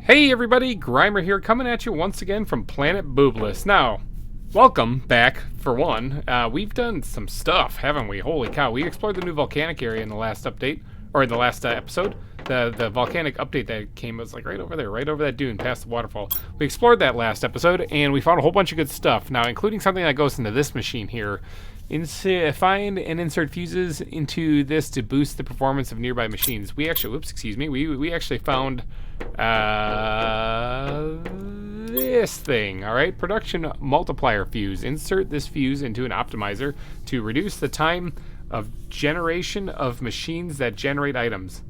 Hey everybody, GReimer here, coming at you once again from Planet Boobless. Now, welcome back, for one. We've done some stuff, haven't we? Holy cow, we explored the new volcanic area in the last update, or in the last episode. The volcanic update that came was like right over there, right over that dune, past the waterfall. We explored that last episode, and we found a whole bunch of good stuff. Now, including something that goes into this machine here. Find and insert fuses into this to boost the performance of nearby machines. We actually, we actually found this thing, all right? Production multiplier fuse. Insert this fuse into an optimizer to reduce the time of generation of machines that generate items.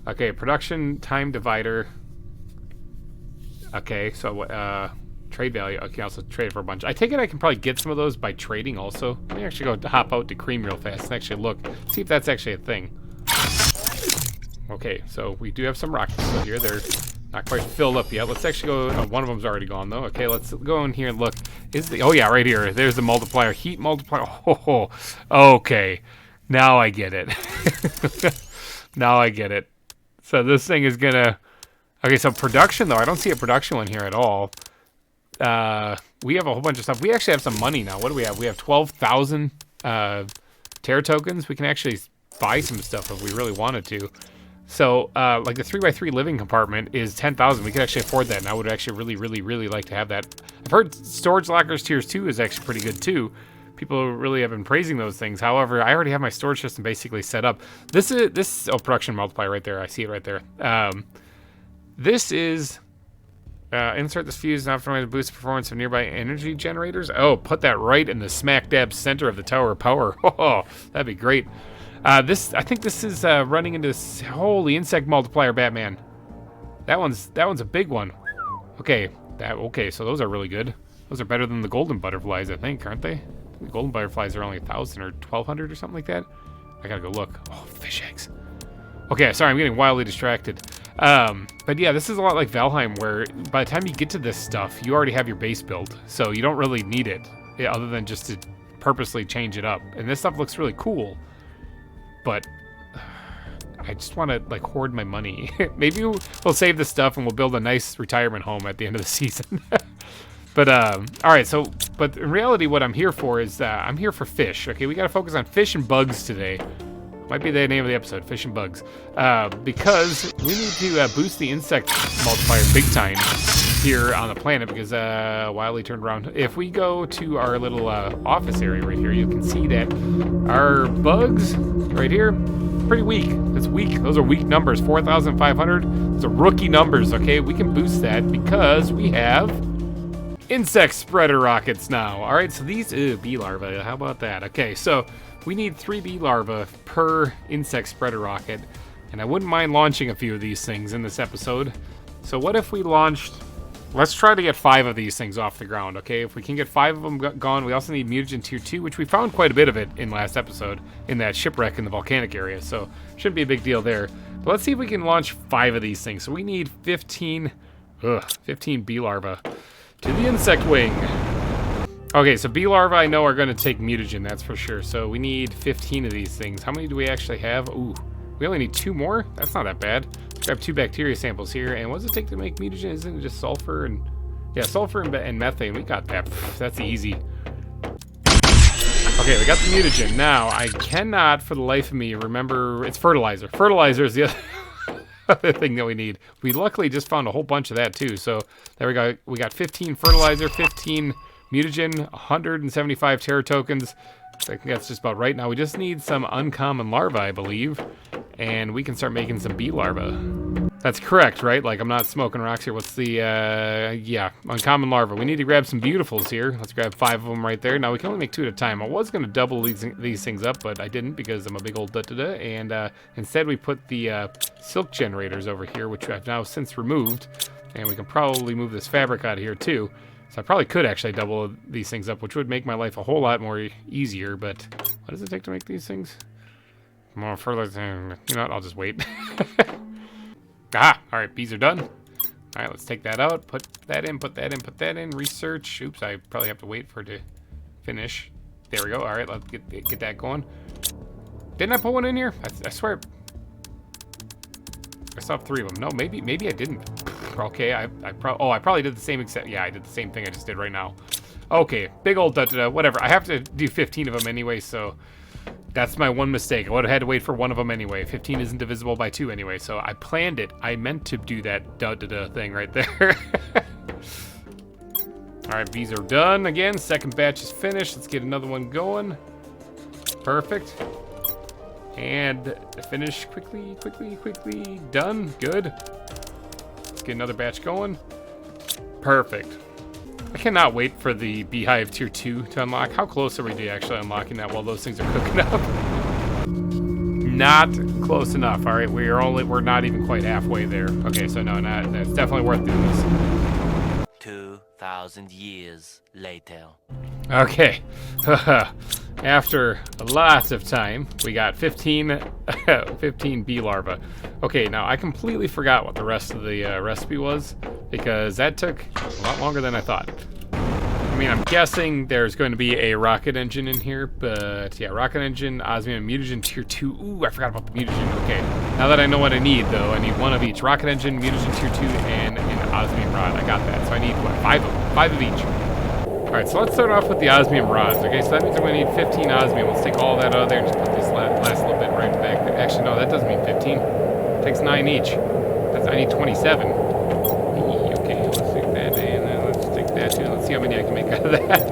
Okay, production time divider. Okay, so trade value. I can also trade for a bunch. I take it I can probably get some of those by trading also. Let me actually go hop out to Cream real fast and actually look, see if that's actually a thing. Okay, so we do have some rockets still here. They're not quite filled up yet. Let's actually go. Oh, one of them's already gone though. Okay, let's go in here and look. Oh yeah, right here. There's the multiplier. Heat multiplier. Oh, okay. Now I get it. Now I get it. So this thing is gonna. Okay, so production though. I don't see a production one here at all. We have a whole bunch of stuff. We actually have some money now. What do we have? We have 12,000 terra tokens. We can actually buy some stuff if we really wanted to. So, like the 3x3 living compartment is 10,000. We could actually afford that, and I would actually really like to have that. I've heard storage lockers tiers 2 is actually pretty good too. People really have been praising those things. However, I already have my storage system basically set up. This is production multiplier right there. I see it right there. This is insert this fuse and optimize to boost the performance of nearby energy generators. Oh, put that right in the smack dab center of the tower of power. Oh, that'd be great. I think this is running into this holy insect multiplier, Batman. That one's a big one. Okay, so those are really good. Those are better than the golden butterflies, I think, aren't they? The golden butterflies are only 1,000 or 1,200 or something like that. I gotta go look. Oh, fish eggs. Okay, sorry, I'm getting wildly distracted. But yeah, this is a lot like Valheim, where by the time you get to this stuff, you already have your base built, so you don't really need it, other than just to purposely change it up. And this stuff looks really cool, but I just want to like hoard my money. Maybe we'll save this stuff and we'll build a nice retirement home at the end of the season. But all right, so but in reality, what I'm here for is I'm here for fish. Okay, we got to focus on fish and bugs today. Might be the name of the episode, Fish and Bugs. Because we need to boost the insect multiplier big time here on the planet because Wiley turned around. If we go to our little office area right here, you can see that our bugs right here, pretty weak. It's weak. Those are weak numbers, 4,500. Those are rookie numbers, okay? We can boost that because we have insect spreader rockets now. All right, so these, bee larvae, how about that? Okay, so we need 3 bee larvae per insect spreader rocket, and I wouldn't mind launching a few of these things in this episode. So what if we launched, let's try to get 5 of these things off the ground, okay? If we can get 5 of them gone, we also need mutagen tier 2, which we found quite a bit of it in last episode, in that shipwreck in the volcanic area, so shouldn't be a big deal there. But let's see if we can launch 5 of these things. So we need 15 bee larvae to the insect wing. Okay, so bee larvae I know are going to take mutagen, that's for sure. So we need 15 of these things. How many do we actually have? Ooh, we only need 2 more? That's not that bad. Let's grab 2 bacteria samples here. And what does it take to make mutagen? Isn't it just sulfur and... Yeah, sulfur and methane. We got that. That's easy. Okay, we got the mutagen. Now, I cannot for the life of me remember... It's fertilizer. Fertilizer is the other thing that we need. We luckily just found a whole bunch of that too. So there we go. We got 15 fertilizer, 15... mutagen, 175 terra tokens. I think that's just about right. Now we just need some uncommon larvae, I believe, and we can start making some bee larvae. That's correct, right? Like, I'm not smoking rocks here. What's the, yeah, uncommon larvae. We need to grab some beautifuls here. Let's grab 5 of them right there. Now we can only make 2 at a time. I was going to double these things up, but I didn't because I'm a big old da-da-da, and instead we put the silk generators over here, which I've now since removed, and we can probably move this fabric out of here too. So I probably could actually double these things up, which would make my life a whole lot more easier, but what does it take to make these things? More fertilizer. You know what? I'll just wait. Alright, bees are done. Alright, let's take that out. Put that in, put that in, put that in. Research. Oops, I probably have to wait for it to finish. There we go. Alright, let's get that going. Didn't I put one in here? I swear. I saw 3 of them. No, maybe I didn't. Okay, I probably did the same exact. Yeah, I did the same thing I just did right now. Okay, big old whatever. I have to do 15 of them anyway, so that's my one mistake. I would have had to wait for one of them anyway. 15 isn't divisible by 2 anyway, so I planned it. I meant to do that thing right there. All right, these are done again. Second batch is finished. Let's get another one going. Perfect. And finish quickly. Done. Good. Let's get another batch going. Perfect. I cannot wait for the Beehive Tier 2 to unlock. How close are we to actually unlocking that while those things are cooking up? Not close enough. All right, we're not even quite halfway there. Okay, so no, it's definitely worth doing this. 2,000 years later. Okay. After lots of time, we got 15 bee larvae. Okay, now I completely forgot what the rest of the recipe was, because that took a lot longer than I thought. I mean, I'm guessing there's going to be a rocket engine in here, but yeah, rocket engine, osmium, mutagen tier 2. Ooh, I forgot about the mutagen. Okay, now that I know what I need, though, I need one of each. Rocket engine, mutagen tier 2, and an osmium rod. I got that, so I need, what, 5 of them? 5 of each. Alright, so let's start off with the osmium rods. Okay, so that means I'm going to need 15 osmium. Let's take all that out of there and just put this last little bit right back there. Actually, no, that doesn't mean 15. It takes 9 each. I need 27. Okay, let's take that and then let's take that too. Let's see how many I can make out of that.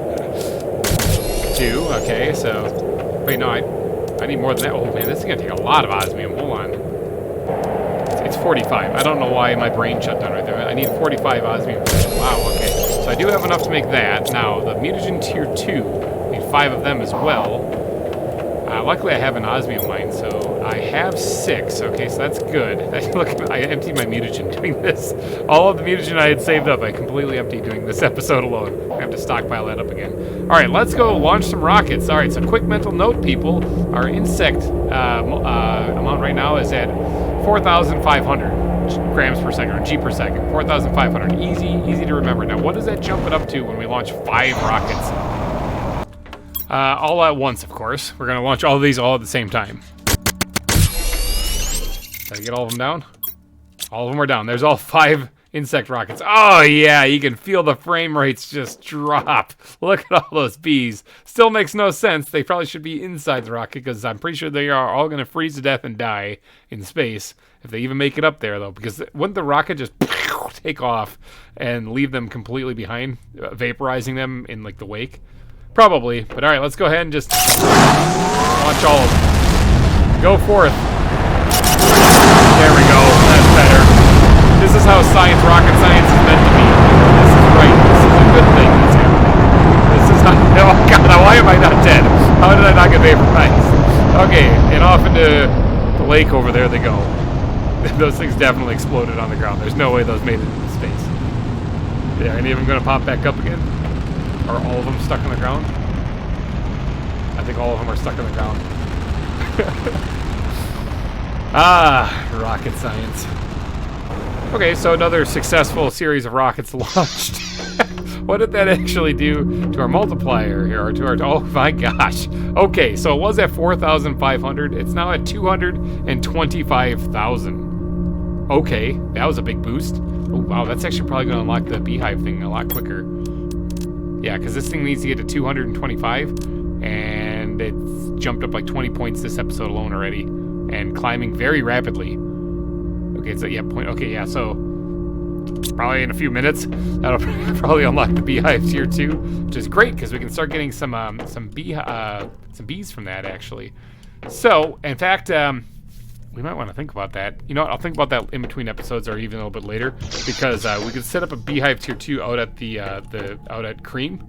2, okay, so... Wait, no, I need more than that. Oh, man, this is going to take a lot of osmium. Hold on. It's 45. I don't know why my brain shut down right there. I need 45 osmium. Wow, okay. So I do have enough to make that. Now, the mutagen tier 2, I need 5 of them as well. Luckily, I have an osmium mine, so I have 6. Okay, so that's good. Look, I emptied my mutagen doing this. All of the mutagen I had saved up, I completely emptied doing this episode alone. I have to stockpile that up again. All right, let's go launch some rockets. All right, so quick mental note, people. Our insect amount right now is at 4,500 grams per second, or G per second. 4,500. Easy to remember. Now, what does that jump it up to when we launch 5 rockets? All at once, of course. We're going to launch all of these all at the same time. Did I get all of them down? All of them are down. There's all 5 insect rockets. Oh, yeah, you can feel the frame rates just drop. Look at all those bees. Still makes no sense. They probably should be inside the rocket, because I'm pretty sure they are all going to freeze to death and die in space, if they even make it up there, though. Because wouldn't the rocket just take off and leave them completely behind, vaporizing them in, like, the wake? Probably, but all right, let's go ahead and just launch all of them. Go forth. There we go. That's better. This is how rocket science is meant to be. This is right. This is a good thing that's happening. This is how, oh god, why am I not dead? How did I not get vaporized? Okay, and off into the lake over there they go. Those things definitely exploded on the ground. There's no way those made it into space. Yeah, any of them gonna pop back up again? Are all of them stuck on the ground? I think all of them are stuck on the ground. Rocket science. Okay, so another successful series of rockets launched. What did that actually do to our multiplier here? Or to our, oh my gosh. Okay, so it was at 4,500. It's now at 225,000. Okay, that was a big boost. Oh wow, that's actually probably going to unlock the beehive thing a lot quicker. Yeah, because this thing needs to get to 225, and it's jumped up like 20 points this episode alone already, and climbing very rapidly. Okay, so yeah, so probably in a few minutes, that'll probably unlock the beehive tier 2, which is great because we can start getting some bees from that actually. So, in fact, we might want to think about that. You know what? I'll think about that in between episodes or even a little bit later, because we could set up a beehive tier 2 out at out at Cream,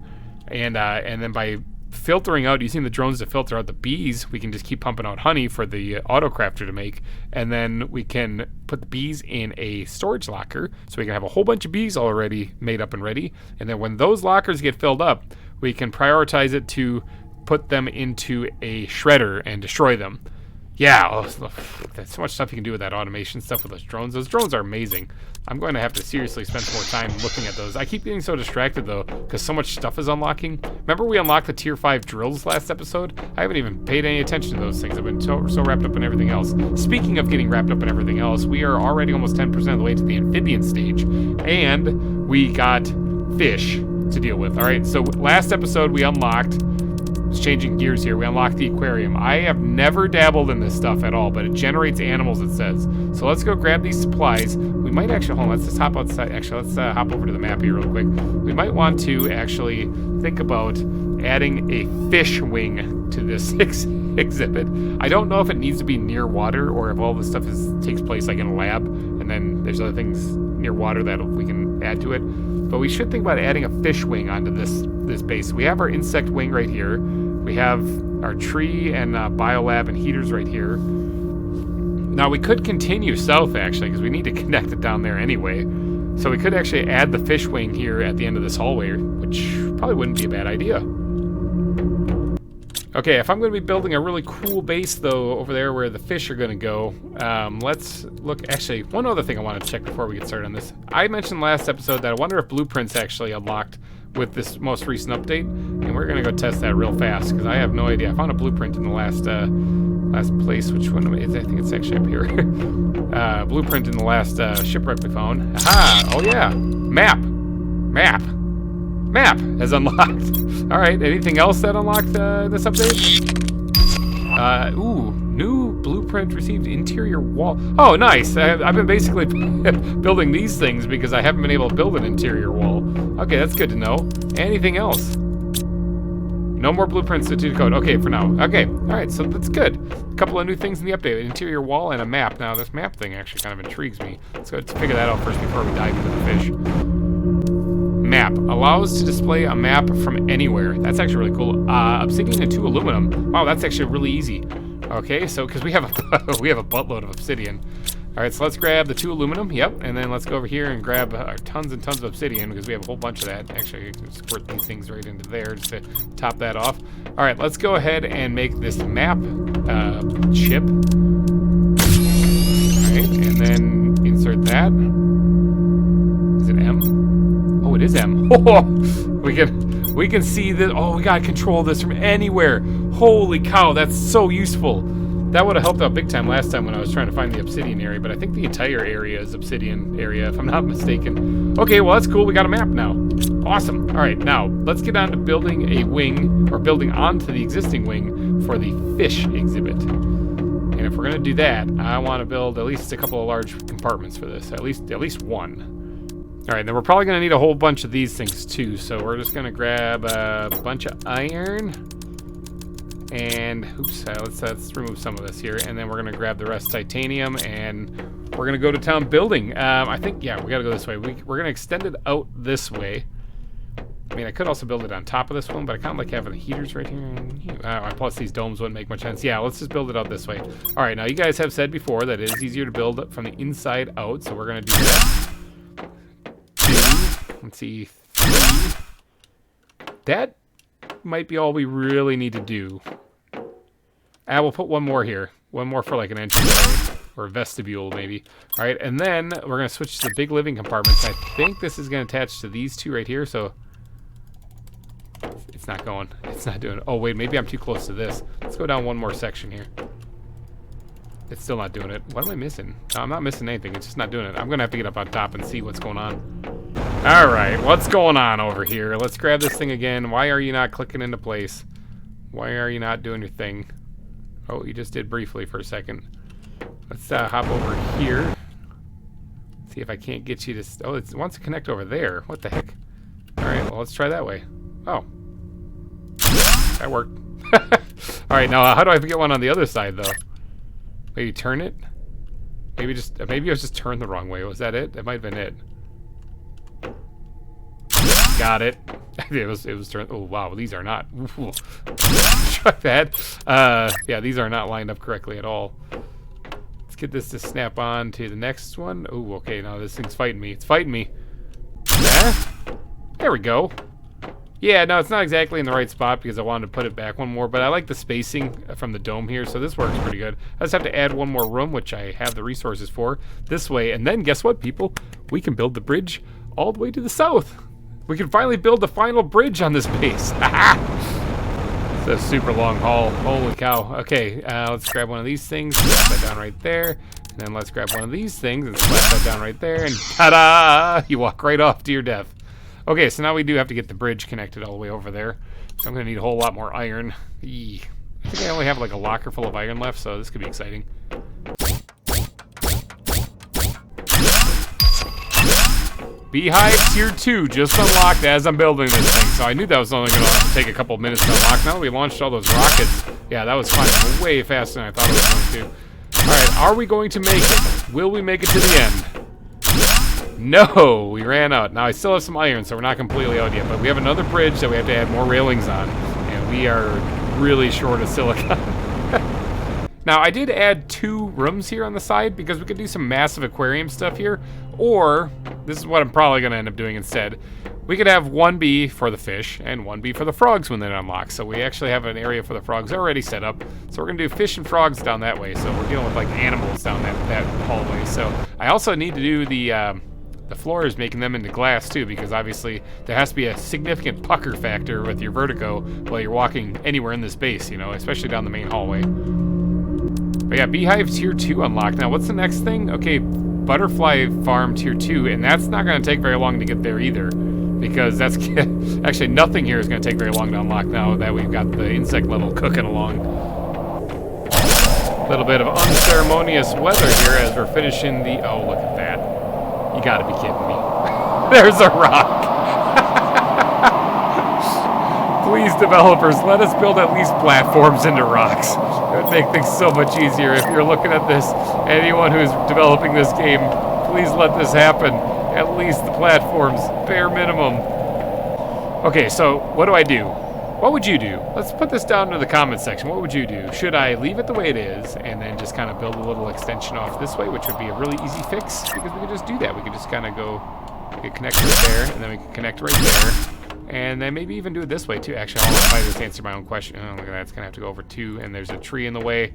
and then by filtering out, using the drones to filter out the bees, we can just keep pumping out honey for the autocrafter to make, and then we can put the bees in a storage locker, so we can have a whole bunch of bees already made up and ready, and then when those lockers get filled up, we can prioritize it to put them into a shredder and destroy them. Yeah, oh, there's so much stuff you can do with that automation stuff with those drones. Those drones are amazing. I'm going to have to seriously spend some more time looking at those. I keep getting so distracted, though, because so much stuff is unlocking. Remember we unlocked the Tier 5 drills last episode? I haven't even paid any attention to those things. I've been so wrapped up in everything else. Speaking of getting wrapped up in everything else, we are already almost 10% of the way to the amphibian stage, and we got fish to deal with. All right, so last episode we unlocked... Changing gears here, we unlocked the aquarium. I have never dabbled in this stuff at all, but it generates animals, it says. So let's go grab these supplies. We might actually, hold on, let's just hop outside. Actually, let's hop over to the map here real quick. We might want to actually think about adding a fish wing to this exhibit. I don't know if it needs to be near water or if all this stuff takes place like in a lab, and then there's other things near water that we can add to it. But we should think about adding a fish wing onto this base. We have our insect wing right here. We have our tree and biolab and heaters right here. Now we could continue south actually, because we need to connect it down there anyway. So we could actually add the fish wing here at the end of this hallway, which probably wouldn't be a bad idea. Okay, if I'm going to be building a really cool base, though, over there where the fish are going to go, let's look... Actually, one other thing I want to check before we get started on this. I mentioned last episode that I wonder if blueprints actually unlocked with this most recent update, and we're going to go test that real fast, because I have no idea. I found a blueprint in the last place. Which one is it? I think it's actually up here. Blueprint in the last shipwreck we found. Aha! Oh, yeah! Map has unlocked. All right, anything else that unlocked this update? Ooh, new blueprint received interior wall. Oh, nice. I've been basically building these things because I haven't been able to build an interior wall. Okay, that's good to know. Anything else? No more blueprints to decode. Okay, for now. Okay, all right, so that's good. A couple of new things in the update. An interior wall and a map. Now, this map thing actually kind of intrigues me. Let's go figure that out first before we dive into the fish. Map allows to display a map from anywhere. That's actually really cool. Obsidian and 2 aluminum. Wow, that's actually really easy. Okay, so because we have a buttload of obsidian. All right, so let's grab the 2 aluminum. Yep, and then let's go over here and grab tons and tons of obsidian because we have a whole bunch of that. Actually, squirt these things right into there just to top that off. All right, let's go ahead and make this map chip. All right, and then insert that. Is it M? Oh, it is M. Oh, we can see that. Oh, we gotta control this from anywhere. Holy cow, that's so useful. That would have helped out big time last time when I was trying to find the obsidian area, but I think the entire area is obsidian area, if I'm not mistaken. Okay, well, that's cool. We got a map now. Awesome. All right, now let's get on to building a wing, or building onto the existing wing for the fish exhibit. And if we're gonna do that, I want to build at least a couple of large compartments for this. At least one. All right, then we're probably gonna need a whole bunch of these things too. So we're just gonna grab a bunch of iron, and oops, let's remove some of this here, and then we're gonna grab the rest titanium, and we're gonna go to town building. I think yeah, we gotta go this way. We're gonna extend it out this way. I mean, I could also build it on top of this one, but I kind of like having the heaters right here. Plus, these domes wouldn't make much sense. Yeah, let's just build it out this way. All right, now you guys have said before that it is easier to build from the inside out, so we're gonna do that. Let's see, 3. That might be all we really need to do. We'll put one more here. One more for like an entryway or a vestibule maybe. All right, and then we're gonna switch to the big living compartments. I think this is gonna attach to these 2 right here, so it's not going. It's not doing it. Oh wait, maybe I'm too close to this. Let's go down one more section here. It's still not doing it. What am I missing? No, I'm not missing anything. It's just not doing it. I'm gonna have to get up on top and see what's going on. All right, what's going on over here? Let's grab this thing again. Why are you not clicking into place? Why are you not doing your thing? Oh, you just did briefly for a second. Let's hop over here. See if I can't get you to... Oh, it wants to connect over there. What the heck? All right, well, let's try that way. Oh. That worked. All right, now how do I get one on the other side, though? Maybe turn it? Maybe I was just turned the wrong way. Was that it? That might have been it. Got it. it was turned. Oh wow, these are not. Try that. Yeah, these are not lined up correctly at all. Let's get this to snap on to the next one. Oh, okay. Now this thing's fighting me. It's fighting me. Yeah. There we go. Yeah, no, it's not exactly in the right spot because I wanted to put it back one more, but I like the spacing from the dome here, so this works pretty good. I just have to add one more room, which I have the resources for, this way, and then guess what, people? We can build the bridge all the way to the south. We can finally build the final bridge on this base. It's a super long haul. Holy cow. Okay, let's grab one of these things, slap that down right there, and then let's grab one of these things and slap that down right there, and ta-da! You walk right off to your death. Okay, so now we do have to get the bridge connected all the way over there. So I'm going to need a whole lot more iron. Eee. I think I only have like a locker full of iron left, so this could be exciting. Beehive Tier 2 just unlocked as I'm building this thing. So I knew that was only going to take a couple of minutes to unlock. Now that we launched all those rockets, yeah, that was climbing way faster than I thought it was going to. Alright, are we going to make it? Will we make it to the end? No, we ran out. Now I still have some iron, so we're not completely out yet, but we have another bridge that we have to add more railings on, and we are really short of silicon. Now I did add 2 rooms here on the side because we could do some massive aquarium stuff here, or this is what I'm probably going to end up doing instead. We could have 1B for the fish and 1B for the frogs when they unlock. So we actually have an area for the frogs already set up. So we're going to do fish and frogs down that way. So we're dealing with like animals down that hallway. So I also need to do the floors, making them into glass too, because obviously there has to be a significant pucker factor with your vertigo while you're walking anywhere in this base, you know, especially down the main hallway. But yeah, Beehive Tier 2 unlocked. Now what's the next thing? Okay, Butterfly Farm Tier 2, and that's not going to take very long to get there either, because that's actually nothing here is going to take very long to unlock now that we've got the insect level cooking along. A little bit of unceremonious weather here as we're finishing the... Oh, look at that. You gotta be kidding me. There's a rock. Please, developers, let us build at least platforms into rocks. It would make things so much easier. If you're looking at this, anyone who's developing this game, please let this happen. At least the platforms, bare minimum. Okay, so what do I do? What would you do? Let's put this down to the comment section. What would you do? Should I leave it the way it is and then just kind of build a little extension off this way, which would be a really easy fix? Because we could just do that. We could just kind of go, we could connect right there, and then we could connect right there. And then maybe even do it this way too. Actually, hold on, I might just answer my own question. Oh, look at that. It's going to have to go over 2, and there's a tree in the way.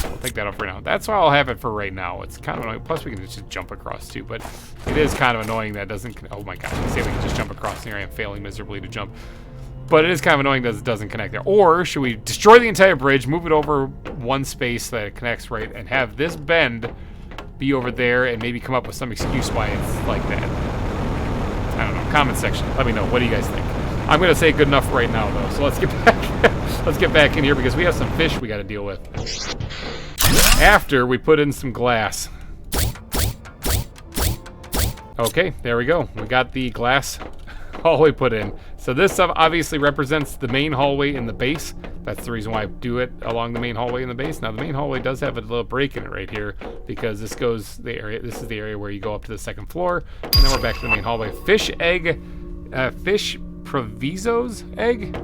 We'll take that off for now. That's why I'll have it for right now. It's kind of annoying. Plus, we can just jump across too, but it is kind of annoying that it doesn't... Oh my god, say we can just jump across, and here I am failing miserably to jump. But it is kind of annoying that it doesn't connect there. Or should we destroy the entire bridge, move it over one space that it connects right, and have this bend be over there, and maybe come up with some excuse why it's like that? I don't know. Comment section. Let me know. What do you guys think? I'm going to say good enough right now, though. So let's get back. Let's get back in here because we have some fish we got to deal with. After we put in some glass. Okay, there we go. We got the glass hallway put in. So this obviously represents the main hallway in the base. That's the reason why I do it along the main hallway in the base. Now the main hallway does have a little break in it right here because this goes the area. This is the area where you go up to the second floor, and then we're back to the main hallway. Fish egg, fish provisos eggs.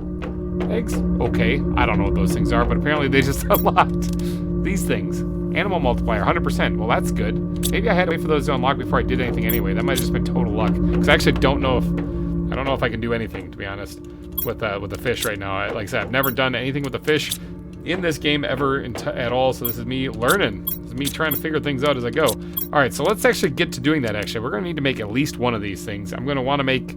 Okay, I don't know what those things are, but apparently they just unlocked these things. Animal multiplier, 100%. Well, that's good. Maybe I had to wait for those to unlock before I did anything anyway. That might have just been total luck because I actually don't know if I can do anything, to be honest, with the fish right now. Like I said, I've never done anything with the fish in this game ever at all, so this is me learning. This is me trying to figure things out as I go. All right, so let's actually get to doing that, actually. We're going to need to make at least one of these things. I'm going to want to make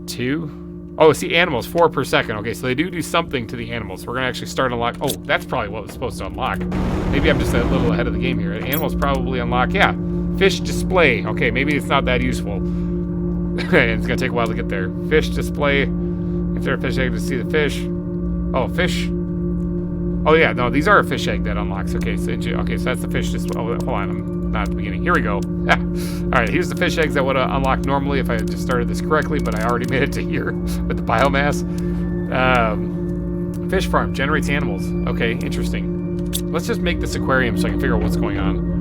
2. Oh, see, animals, 4 per second. Okay, so they do something to the animals. We're going to actually start unlock. Oh, that's probably what was supposed to unlock. Maybe I'm just a little ahead of the game here. Animals probably unlock, yeah. Fish display. Okay, maybe it's not that useful. It's going to take a while to get there. Fish display. Insert a fish egg to see the fish. Oh, fish. Oh, yeah, no, these are a fish egg that unlocks. Okay, so that's the fish display. Oh, hold on, I'm not at the beginning. Here we go. All right, here's the fish eggs that would unlock normally if I had just started this correctly, but I already made it to here with the biomass. Fish farm generates animals. Okay, interesting. Let's just make this aquarium so I can figure out what's going on.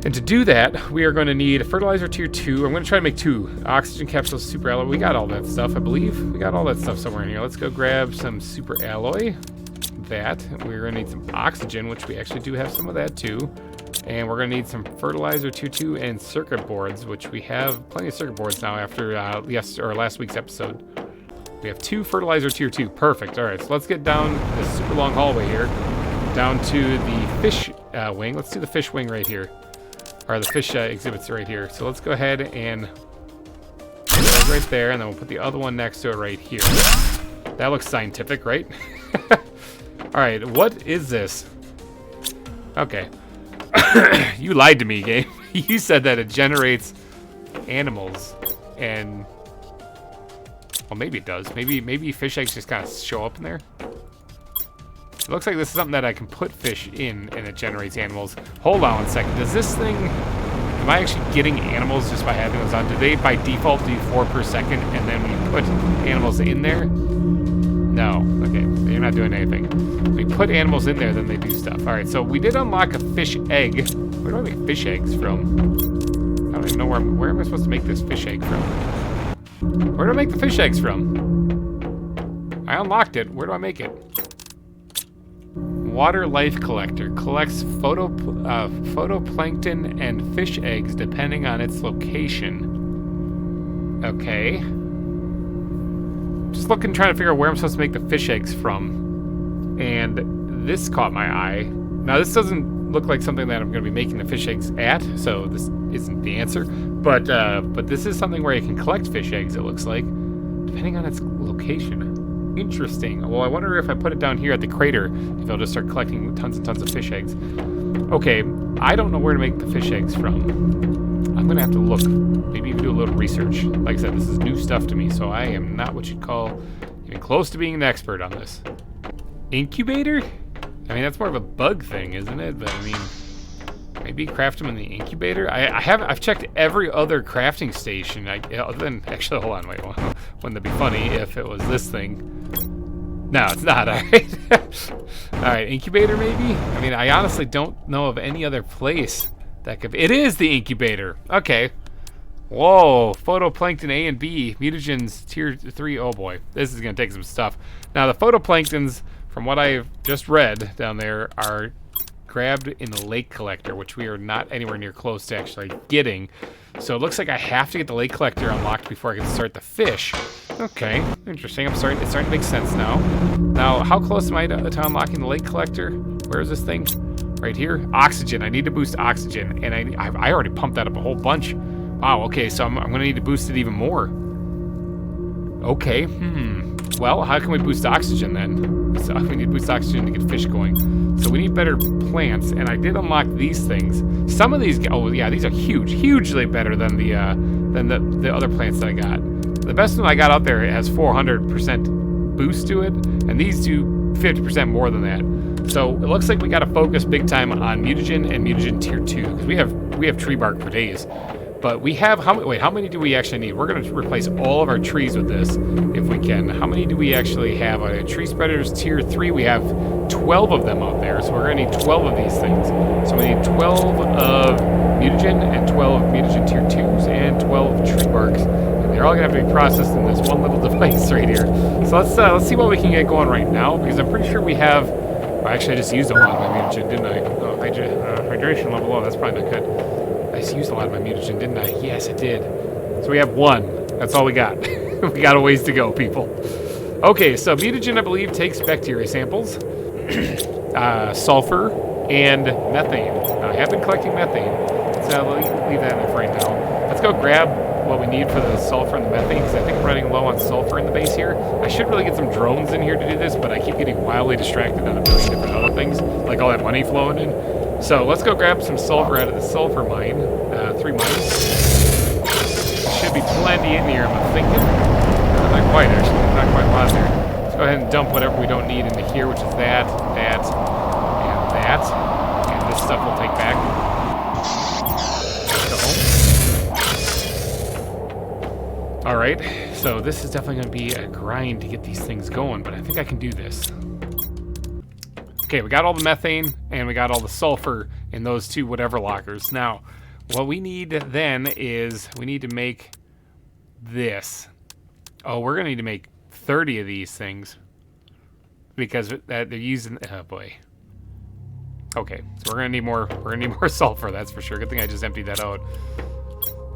And to do that, we are going to need fertilizer tier 2. I'm going to try to make 2. Oxygen capsules, super alloy. We got all that stuff, I believe. We got all that stuff somewhere in here. Let's go grab some super alloy. that. We're gonna need some oxygen, which we actually do have some of that too. And we're gonna need some fertilizer tier 2 and circuit boards, which we have plenty of circuit boards now after last week's episode. We have 2 fertilizer tier 2. Perfect. All right, so let's get down this super long hallway here, down to the fish wing. Let's do the fish wing right here, or the fish exhibits right here. So let's go ahead and put it right there, and then we'll put the other one next to it right here. That looks scientific, right? All right, what is this? Okay. You lied to me, game. You said that it generates animals, and well, maybe it does. Maybe fish eggs just kind of show up in there. It looks like this is something that I can put fish in, and it generates animals. Hold on 1 second. Does this thing? Am I actually getting animals just by having those on? Do they by default do 4 per second, and then when you put animals in there? No. Okay, they're not doing anything. When we put animals in there, then they do stuff. All right, so we did unlock a fish egg. Where do I make fish eggs from? I don't even know where am I supposed to make this fish egg from? Where do I make the fish eggs from? I unlocked it. Where do I make it? Water life collector collects photoplankton and fish eggs depending on its location. Okay. Just looking, trying to figure out where I'm supposed to make the fish eggs from. And this caught my eye. Now, this doesn't look like something that I'm going to be making the fish eggs at, so this isn't the answer. But this is something where you can collect fish eggs, it looks like, depending on its location. Interesting. Well, I wonder if I put it down here at the crater, if it'll just start collecting tons and tons of fish eggs. Okay, I don't know where to make the fish eggs from. I'm going to have to look. Maybe even do a little research. Like I said, this is new stuff to me, so I am not what you'd call even close to being an expert on this. Incubator? I mean, that's more of a bug thing, isn't it? But I mean, maybe craft them in the incubator. I've checked every other crafting station. Other than actually, hold on, wait. Wouldn't that be funny if it was this thing? No, it's not. All right. All right, incubator maybe. I mean, I honestly don't know of any other place that could be. It is the incubator. Okay. Whoa, photoplankton A and B, mutagens tier 3. Oh boy, this is gonna take some stuff. Now the photoplanktons, from what I've just read down there, are grabbed in the lake collector, which we are not anywhere near close to actually getting. So it looks like I have to get the lake collector unlocked before I can start the fish. Okay, interesting. It's starting to make sense now. Now, how close am I to unlocking the lake collector? Where is this thing? Right here. Oxygen. I need to boost oxygen, and I already pumped that up a whole bunch. Wow. Okay, so I'm gonna need to boost it even more. Okay. Well, how can we boost oxygen then? So we need to boost oxygen to get fish going. So we need better plants, and I did unlock these things. Some of these, oh yeah, these are hugely better than the other plants that I got. The best one I got out there, it has 400% boost to it, and these do 50% more than that. So it looks like we got to focus big time on mutagen and mutagen tier 2, because we have tree bark for days. But we have, how many do we actually need? We're going to replace all of our trees with this, if we can. How many do we actually have? Tree spreaders tier 3, we have 12 of them out there, so we're going to need 12 of these things. So we need 12 of mutagen and 12 mutagen tier 2s and 12 tree barks. And they're all going to have to be processed in this one little device right here. So let's see what we can get going right now, because I'm pretty sure we have, well, actually I just used a lot of my mutagen, didn't I? Oh, hydration level, oh, that's probably not good. I just used a lot of my mutagen, didn't I? Yes, I did. So we have 1. That's all we got. We got a ways to go, people. Okay, so mutagen, I believe, takes bacteria samples, sulfur, and methane. I have been collecting methane, so I'll leave that in there for right now. Let's go grab what we need for the sulfur and the methane, because I think I'm running low on sulfur in the base here. I should really get some drones in here to do this, but I keep getting wildly distracted on a million different other things, like all that money flowing in. So let's go grab some sulfur out of the sulfur mine. 3 mines. Should be plenty in here, I'm thinking. Not quite, actually. Not quite a lot there. Let's go ahead and dump whatever we don't need into here, which is that, and that. And this stuff we'll take back. Alright, so this is definitely going to be a grind to get these things going, but I think I can do this. Okay, we got all the methane, and we got all the sulfur in those 2 whatever lockers. Now, what we need then is, we need to make this. Oh, we're going to need to make 30 of these things. because they're using. Oh boy. Okay, so we're gonna need more. We're gonna need more sulfur. That's for sure. Good thing I just emptied that out.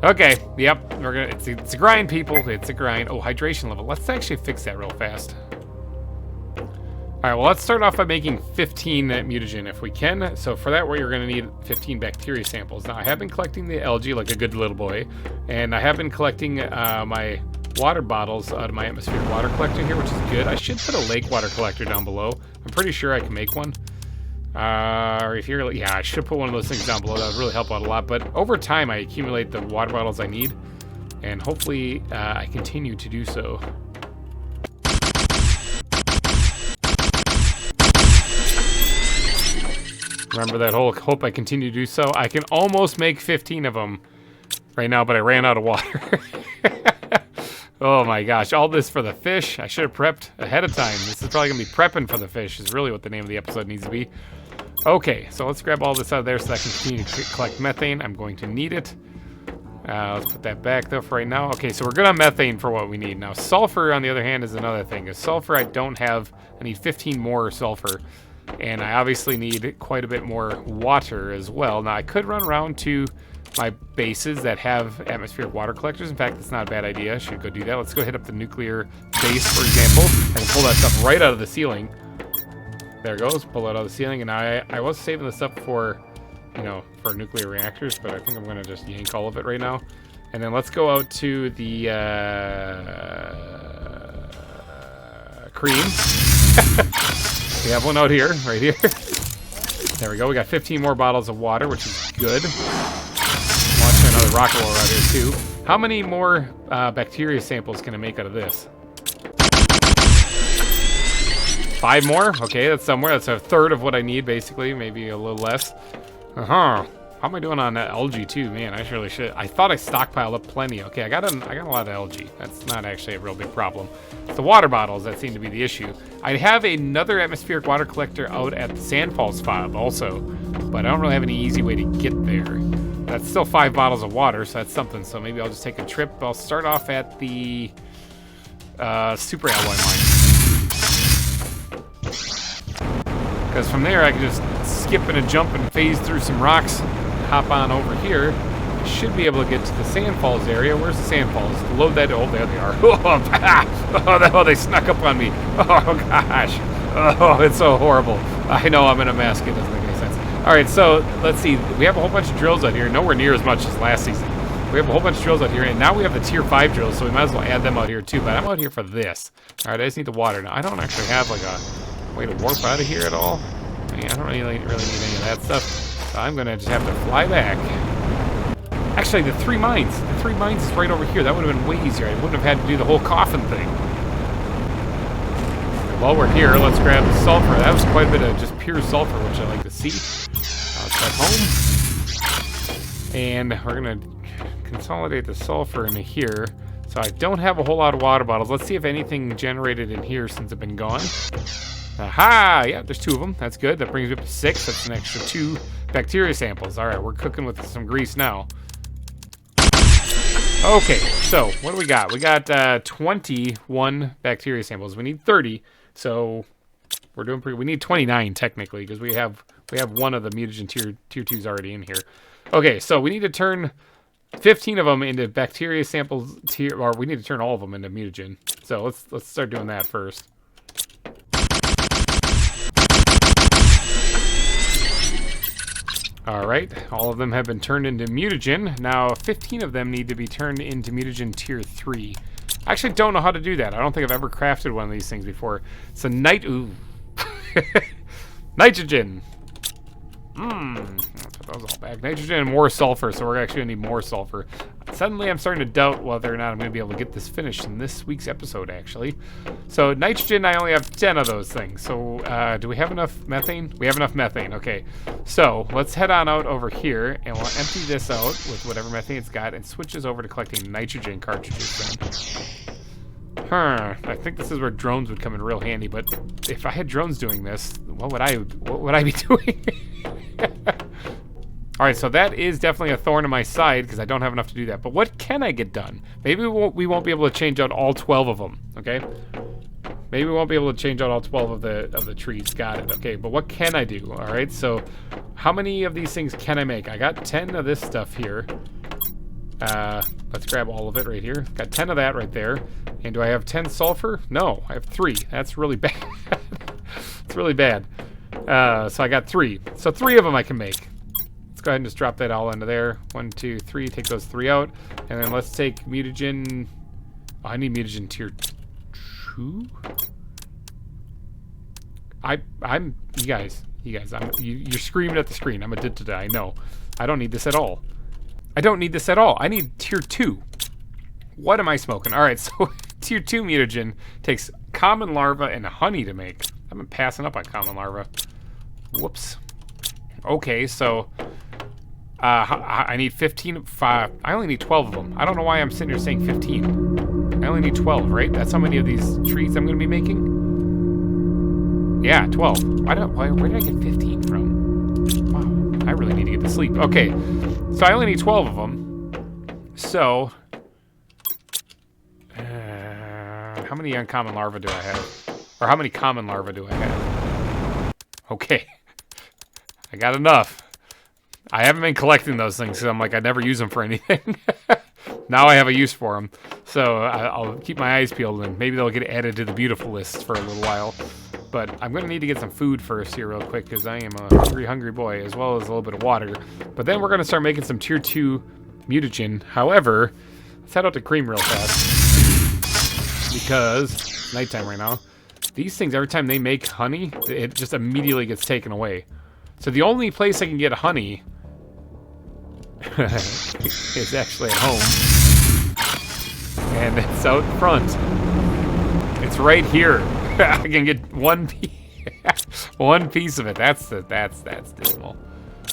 Okay. Yep. We're gonna. It's a grind, people. It's a grind. Oh, hydration level. Let's actually fix that real fast. All right. Well, let's start off by making 15 mutagen if we can. So for that, we're gonna need 15 bacteria samples. Now I have been collecting the algae like a good little boy, and I have been collecting my water bottles out of my atmospheric water collector here, which is good. I should put a lake water collector down below. I'm pretty sure I can make one. Or if you're, yeah, I should put one of those things down below. That would really help out a lot. But over time, I accumulate the water bottles I need, and hopefully I continue to do so. Remember that whole hope I continue to do so? I can almost make 15 of them right now, but I ran out of water. Oh my gosh, all this for the fish. I should have prepped ahead of time. This is probably going to be prepping for the fish is really what the name of the episode needs to be. Okay, so let's grab all this out of there so I can continue to collect methane. I'm going to need it. Let's put that back though for right now. Okay, so we're good on methane for what we need. Now sulfur, on the other hand, is another thing. Because sulfur I don't have. I need 15 more sulfur. And I obviously need quite a bit more water as well. Now I could run around to my bases that have atmospheric water collectors. In fact, it's not a bad idea. I should go do that. Let's go hit up the nuclear base, for example. I can pull that stuff right out of the ceiling. There it goes. Pull it out of the ceiling. And I was saving this up for, you know, for nuclear reactors, but I think I'm going to just yank all of it right now. And then let's go out to the cream. We have one out here, right here. There we go. We got 15 more bottles of water, which is good. Launching another rocket roller out here too. How many more bacteria samples can I make out of this? 5 more? Okay, that's somewhere. That's a third of what I need, basically. Maybe a little less. How am I doing on that algae too? Man, I surely should. I thought I stockpiled up plenty. Okay, I got a lot of algae. That's not actually a real big problem. It's the water bottles that seem to be the issue. I have another atmospheric water collector out at the Sandfalls fob also, but I don't really have any easy way to get there. That's still 5 bottles of water, so that's something. So maybe I'll just take a trip. I'll start off at the super alloy mine. Because from there I can just skip and jump and phase through some rocks, hop on over here. I should be able to get to the Sandfalls area. Where's the Sandfalls? Load that. Oh, there they are. Oh, they snuck up on me. Oh, gosh. Oh, it's so horrible. I know I'm in a mask. It doesn't make any sense. All right, so let's see. We have a whole bunch of drills out here. Nowhere near as much as last season. We have a whole bunch of drills out here, and now we have the tier 5 drills, so we might as well add them out here too. But I'm out here for this. All right, I just need the water. Now, I don't actually have like a way to warp out of here at all. I mean, I don't really need any of that stuff. So I'm going to just have to fly back. Actually, the 3 mines. The 3 mines is right over here. That would have been way easier. I wouldn't have had to do the whole coffin thing. While we're here, let's grab the sulfur. That was quite a bit of just pure sulfur, which I like to see. Let's head home. And we're going to consolidate the sulfur into here. So I don't have a whole lot of water bottles. Let's see if anything generated in here since I've been gone. Aha! Yeah, there's 2 of them. That's good. That brings me up to 6. That's an extra 2 bacteria samples. All right, we're cooking with some grease now. Okay, so what do we got? We got 21 bacteria samples. We need 30, so we're doing pretty. We need 29 technically because we have one of the mutagen tier 2s already in here. Okay, so we need to turn 15 of them into bacteria samples or we need to turn all of them into mutagen. So let's start doing that first. All right, all of them have been turned into mutagen. Now, 15 of them need to be turned into mutagen tier 3. I actually don't know how to do that. I don't think I've ever crafted one of these things before. So, nitrogen. Let's put those all back. Nitrogen and more sulfur, so we're actually gonna need more sulfur. Suddenly, I'm starting to doubt whether or not I'm gonna be able to get this finished in this week's episode, actually. So, nitrogen, I only have 10 of those things. So, do we have enough methane? We have enough methane, okay. So, let's head on out over here, and we'll empty this out with whatever methane it's got, and switch this over to collecting nitrogen cartridges then. I think this is where drones would come in real handy, but if I had drones doing this, what would I be doing? All right, so that is definitely a thorn in my side because I don't have enough to do that. But what can I get done? Maybe we won't be able to change out all 12 of them, okay? Maybe we won't be able to change out all 12 of the trees. Got it. Okay, but what can I do? All right, so how many of these things can I make? I got 10 of this stuff here. Let's grab all of it right here. Got 10 of that right there. And do I have 10 sulfur? No, I have 3. That's really bad. It's really bad. So I got 3. So 3 of them I can make. Let's go ahead and just drop that all into there. 1, 2, 3. Take those 3 out. And then let's take mutagen. Oh, I need mutagen tier 2. You guys, you're screaming at the screen. I'm addicted to that. I know. I don't need this at all. I don't need this at all. I need tier 2. What am I smoking? All right, so tier 2 mutagen takes common larva and honey to make. I've been passing up on common larva. Whoops. Okay, so I need 15. I only need 12 of them. I don't know why I'm sitting here saying 15. I only need 12, right? That's how many of these trees I'm going to be making? Yeah, 12. Where did I get 15 from? Wow, I really need to get to sleep. Okay, so I only need 12 of them. So, how many uncommon larvae do I have? Or how many common larvae do I have? Okay, I got enough. I haven't been collecting those things because I'm like, I never use them for anything. Now I have a use for them. So I'll keep my eyes peeled and maybe they'll get added to the beautiful list for a little while. But I'm going to need to get some food first here real quick because I am a hungry, hungry boy, as well as a little bit of water. But then we're going to start making some tier 2 mutagen. However, let's head out to GReimer real fast because it's nighttime right now. These things, every time they make honey, it just immediately gets taken away. So the only place I can get honey is actually at home. And it's out front. It's right here. I can get one piece of it. That's dismal.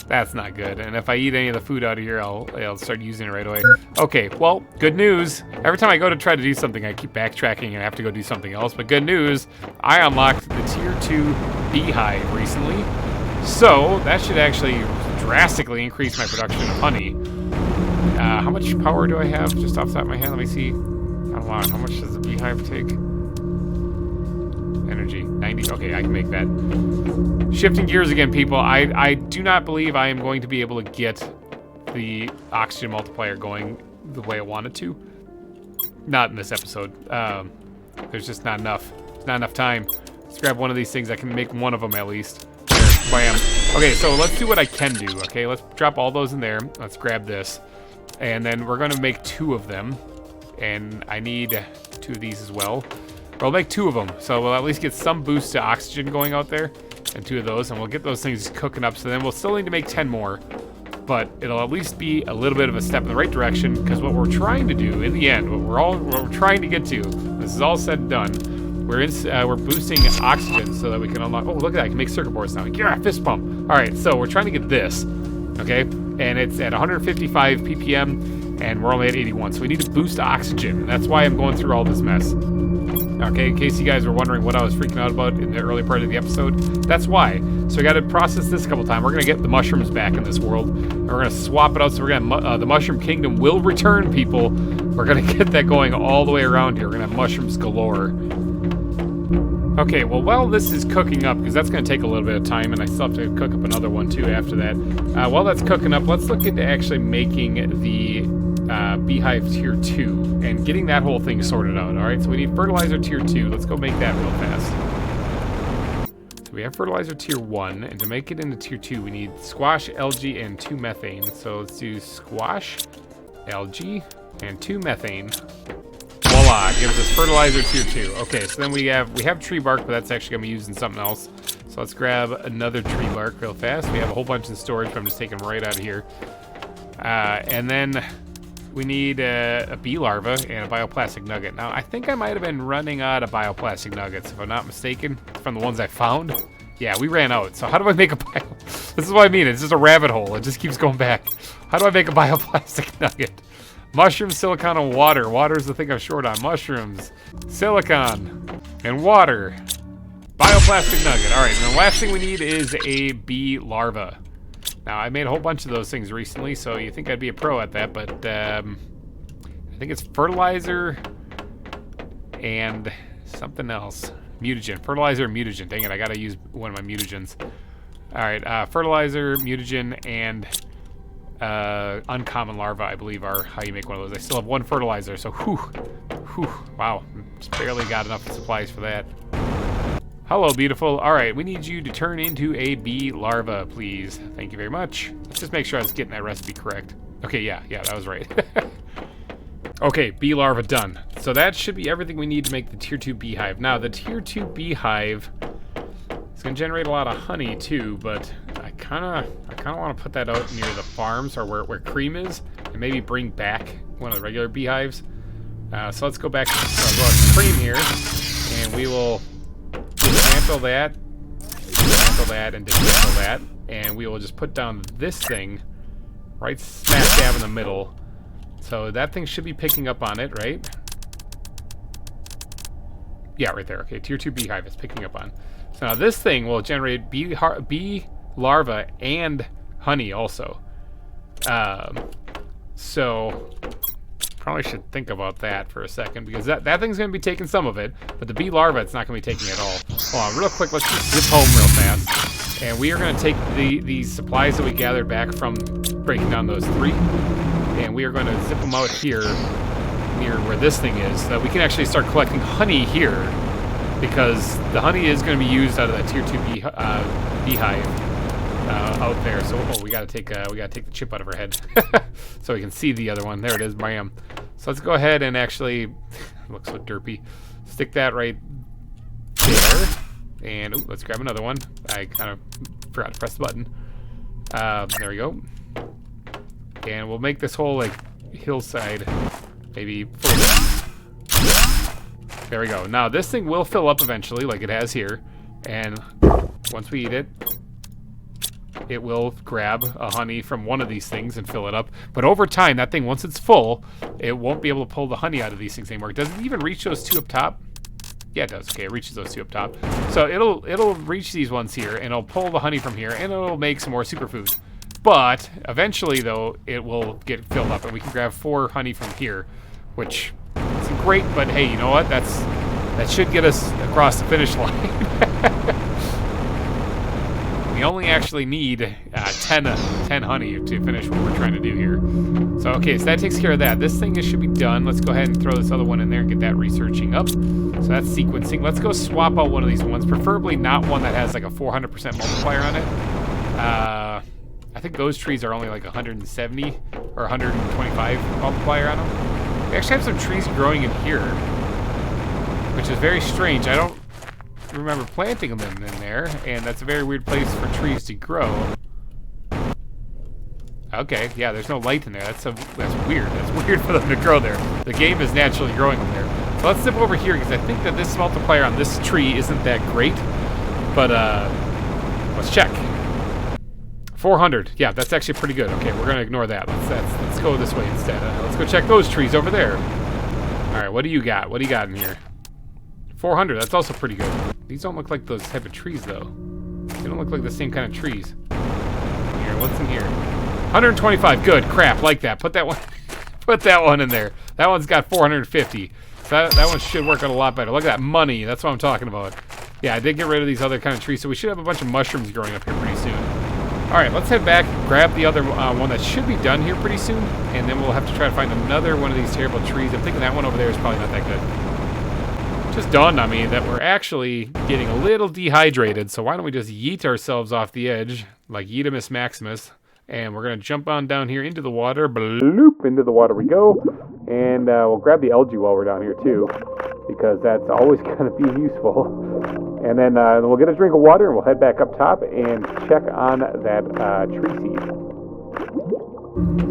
That's not good. And if I eat any of the food out of here, I'll start using it right away. Okay, well, good news. Every time I go to try to do something, I keep backtracking and I have to go do something else. But good news, I unlocked the tier 2 beehive recently. So that should actually drastically increase my production of honey. How much power do I have? Just off the top of my head, let me see. Not a lot. How much does the beehive take? Energy, 90. Okay, I can make that. Shifting gears again, people. I do not believe I am going to be able to get the oxygen multiplier going the way I wanted to. Not in this episode. There's just not enough. There's not enough time. Let's grab one of these things. I can make one of them at least. There, bam. Okay, so let's do what I can do. Okay, let's drop all those in there. Let's grab this. And then we're going to make 2 of them. And I need 2 of these as well. We'll make 2 of them, so we'll at least get some boost to oxygen going out there, and 2 of those, and we'll get those things cooking up, so then we'll still need to make 10 more, but it'll at least be a little bit of a step in the right direction, because what we're trying to do, in the end, what we're trying to get to, this is all said and done, we're boosting oxygen so that we can unlock, oh, look at that, I can make circuit boards now, yeah, fist pump. Alright, so we're trying to get this, okay, and it's at 155 ppm, and we're only at 81, so we need to boost oxygen, and that's why I'm going through all this mess. Okay, in case you guys were wondering what I was freaking out about in the early part of the episode, that's why. So we got to process this a couple times. We're going to get the mushrooms back in this world, and we're going to swap it out. So we're going to the Mushroom Kingdom will return, people. We're going to get that going all the way around here. We're going to have mushrooms galore. Okay, well, while this is cooking up, because that's going to take a little bit of time, and I still have to cook up another one too after that. While that's cooking up, let's look into actually making the beehive tier 2 and getting that whole thing sorted out. Alright, so we need fertilizer tier 2. Let's go make that real fast. So we have fertilizer tier 1, and to make it into tier 2 we need squash, algae, and 2 methane. So let's do squash, algae, and 2 methane. Voila, gives us fertilizer tier 2. Okay, so then we have tree bark, but that's actually gonna be used in something else. So let's grab another tree bark real fast. We have a whole bunch in storage, but I'm just taking them right out of here. And then we need a bee larva and a bioplastic nugget. Now, I think I might have been running out of bioplastic nuggets, if I'm not mistaken, from the ones I found. Yeah, we ran out. So how do I make a This is what I mean. It's just a rabbit hole. It just keeps going back. How do I make a bioplastic nugget? Mushroom, silicon, and water. Water is the thing I'm short on. Mushrooms, silicon, and water. Bioplastic nugget. All right, and the last thing we need is a bee larva. Now, I made a whole bunch of those things recently, so you think I'd be a pro at that, but I think it's fertilizer and something else. Mutagen. Fertilizer, mutagen. Dang it, I gotta use one of my mutagens. Alright, fertilizer, mutagen, and uncommon larva, I believe, are how you make one of those. I still have one fertilizer, so whew, wow. Just barely got enough supplies for that. Hello, beautiful. Alright, we need you to turn into a bee larva, please. Thank you very much. Let's just make sure I was getting that recipe correct. Okay, yeah, that was right. Okay, bee larva done. So that should be everything we need to make the tier 2 beehive. Now, the tier 2 beehive is going to generate a lot of honey too, but I kind of want to put that out near the farms or where cream is, and maybe bring back one of the regular beehives. So let's go back to cream here, and we will dismantle that, and dismantle that, and we will just put down this thing right smack dab in the middle. So that thing should be picking up on it, right? Yeah, right there. Okay, tier 2 beehive is picking up on. So now this thing will generate bee larva and honey also. So probably should think about that for a second, because that thing's going to be taking some of it, but the bee larva, it's not going to be taking it all. Hold on, real quick, let's just zip home real fast. And we are going to take these supplies that we gathered back from breaking down those 3, and we are going to zip them out here near where this thing is, so that we can actually start collecting honey here, because the honey is going to be used out of that tier 2 beehive out there. So we got to take the chip out of our head so we can see the other one. There it is, bam. So let's go ahead and actually looks so derpy. Stick that right there, and let's grab another one. I kind of forgot to press the button. There we go. And we'll make this whole like hillside maybe full of. There we go. Now this thing will fill up eventually, like it has here, and once we eat it, it will grab a honey from one of these things and fill it up. But over time, that thing, once it's full, it won't be able to pull the honey out of these things anymore. Does it even reach those 2 up top? Yeah, it does. Okay, it reaches those 2 up top. So it'll reach these ones here, and it'll pull the honey from here, and it'll make some more superfood. But eventually, though, it will get filled up, and we can grab 4 honey from here, which isn't great. But hey, you know what? That should get us across the finish line. We only actually need 10 honey to finish what we're trying to do here. So okay, so that takes care of that. This thing should be done. Let's go ahead and throw this other one in there and get that researching up. So that's sequencing. Let's go swap out one of these ones, preferably not one that has like a 400% multiplier on it. I think those trees are only like 170 or 125 multiplier on them. We actually have some trees growing in here, which is very strange. I don't remember planting them in there, and that's a very weird place for trees to grow. Okay, yeah, there's no light in there. That's weird. That's weird for them to grow there. The game is naturally growing them there. So let's zip over here, because I think that this multiplier on this tree isn't that great. But let's check. 400. Yeah, that's actually pretty good. Okay, we're gonna ignore that. Let's go this way instead. Let's go check those trees over there. All right, what do you got? What do you got in here? 400. That's also pretty good. These don't look like those type of trees, though. They don't look like the same kind of trees. Here, what's in here? 125. Good. Crap. Like that. Put that one. Put that one in there. That one's got 450. So that one should work out a lot better. Look at that money. That's what I'm talking about. Yeah, I did get rid of these other kind of trees, so we should have a bunch of mushrooms growing up here pretty soon. All right, let's head back, grab the other one that should be done here pretty soon, and then we'll have to try to find another one of these terrible trees. I'm thinking that one over there is probably not that good. Just dawned on me that we're actually getting a little dehydrated, so why don't we just yeet ourselves off the edge, like Yeetimus Maximus, and we're going to jump on down here into the water. Bloop, into the water we go, and we'll grab the algae while we're down here too, because that's always going to be useful. And then we'll get a drink of water, and we'll head back up top and check on that tree seed.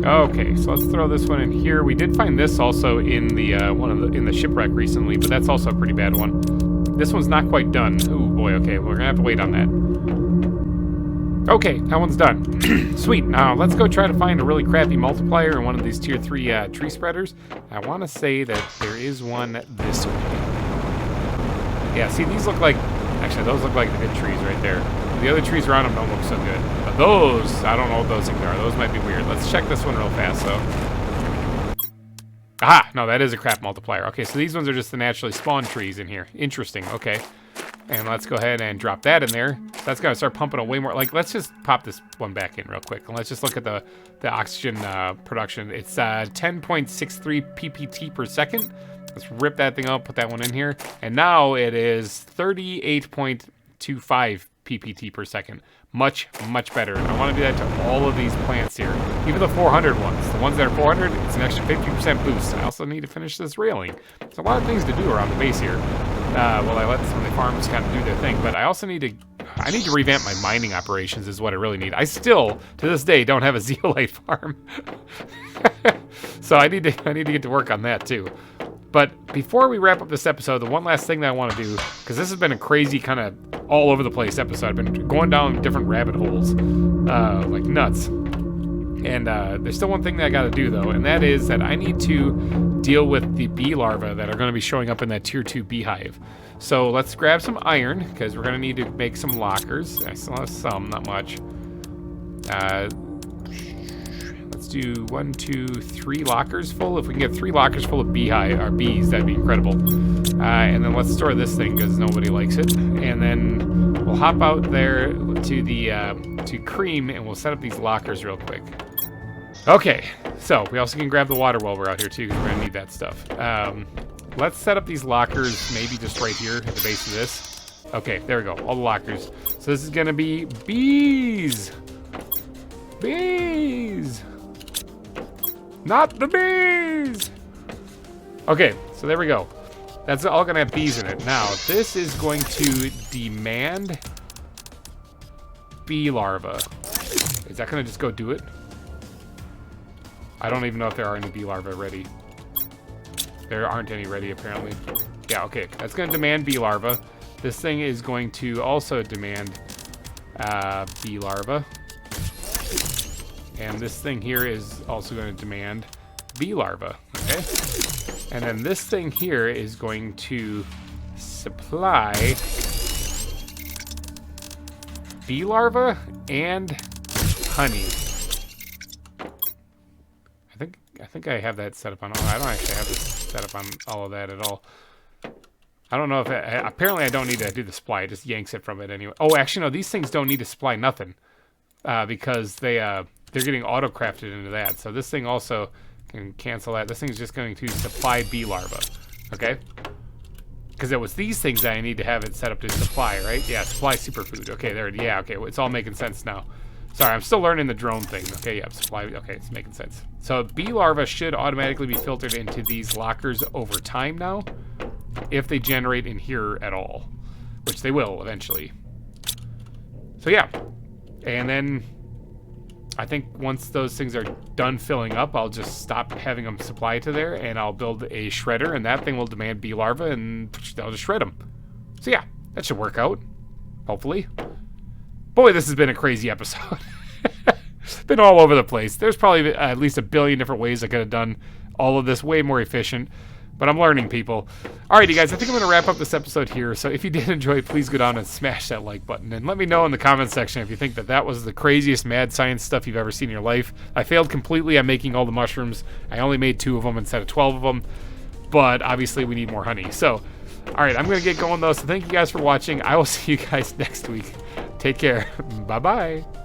Okay, so let's throw this one in here. We did find this also in the in the shipwreck recently, but that's also a pretty bad one. This one's not quite done. Oh boy, okay, we're gonna have to wait on that. Okay, that one's done. Sweet. Now let's go try to find a really crappy multiplier in one of these tier 3 tree spreaders. I want to say that there is one this way. Yeah, see, these look like, actually those look like the good trees right there. The other trees around them don't look so good. But those, I don't know what those things are. Those might be weird. Let's check this one real fast, though. Aha! No, that is a crap multiplier. Okay, so these ones are just the naturally spawned trees in here. Interesting, okay. And let's go ahead and drop that in there. That's gonna start pumping a way more. Like, let's just pop this one back in real quick. And let's just look at the oxygen production. It's 10.63 ppt per second. Let's rip that thing up, put that one in here. And now it is 38.25 ppt per second. Much, much better. And I want to do that to all of these plants here. Even the 400 ones. The ones that are 400, it's an extra 50% boost. I also need to finish this railing. There's a lot of things to do around the base here. Well, I let some of the farmers kind of do their thing, but I also need to revamp my mining operations is what I really need. I still, to this day, don't have a zeolite farm. So I need to get to work on that too. But before we wrap up this episode, the one last thing that I want to do, because this has been a crazy kind of all over the place episode. I've been going down different rabbit holes like nuts. And there's still one thing that I got to do, though, and that is that I need to deal with the bee larvae that are going to be showing up in that tier 2 beehive. So let's grab some iron, because we're going to need to make some lockers. I still have some, not much. Let's do 1, 2, 3 lockers full. If we can get 3 lockers full of bees, that'd be incredible. And then let's store this thing because nobody likes it. And then we'll hop out there to the to Cream, and we'll set up these lockers real quick. Okay, so we also can grab the water while we're out here too, because we're gonna need that stuff. Let's set up these lockers, maybe just right here at the base of this. Okay, there we go, all the lockers. So this is gonna be bees. Bees. Not the bees! Okay, so there we go. That's all gonna have bees in it. Now, this is going to demand bee larvae. Is that gonna just go do it? I don't even know if there are any bee larvae ready. There aren't any ready, apparently. Yeah, okay, that's gonna demand bee larvae. This thing is going to also demand bee larvae. And this thing here is also going to demand bee larvae, okay? And then this thing here is going to supply bee larvae and honey. I think I have that set up on all. I don't actually have this set up on all of that at all. I don't know if apparently I don't need to do the supply. It just yanks it from it anyway. Oh, actually no, these things don't need to supply nothing because they're getting auto-crafted into that. So this thing also can cancel that. This thing's just going to supply bee larvae, okay? Because it was these things that I need to have it set up to supply, right? Yeah, supply superfood. Okay, there. Yeah, okay, it's all making sense now. Sorry, I'm still learning the drone thing. Okay, yeah, supply. Okay, it's making sense. So bee larvae should automatically be filtered into these lockers over time now, if they generate in here at all, which they will eventually. So yeah, and then I think once those things are done filling up, I'll just stop having them supply to there, and I'll build a shredder, and that thing will demand bee larvae, and they'll just shred them. So yeah, that should work out, hopefully. Boy, this has been a crazy episode. It's been all over the place. There's probably at least a billion different ways I could have done all of this way more efficient. But I'm learning, people. Alrighty, guys, I think I'm going to wrap up this episode here. So if you did enjoy it, please go down and smash that like button. And let me know in the comments section if you think that was the craziest mad science stuff you've ever seen in your life. I failed completely at making all the mushrooms. I only made 2 of them instead of 12 of them. But obviously, we need more honey. So, alright, I'm going to get going, though. So thank you guys for watching. I will see you guys next week. Take care. Bye-bye.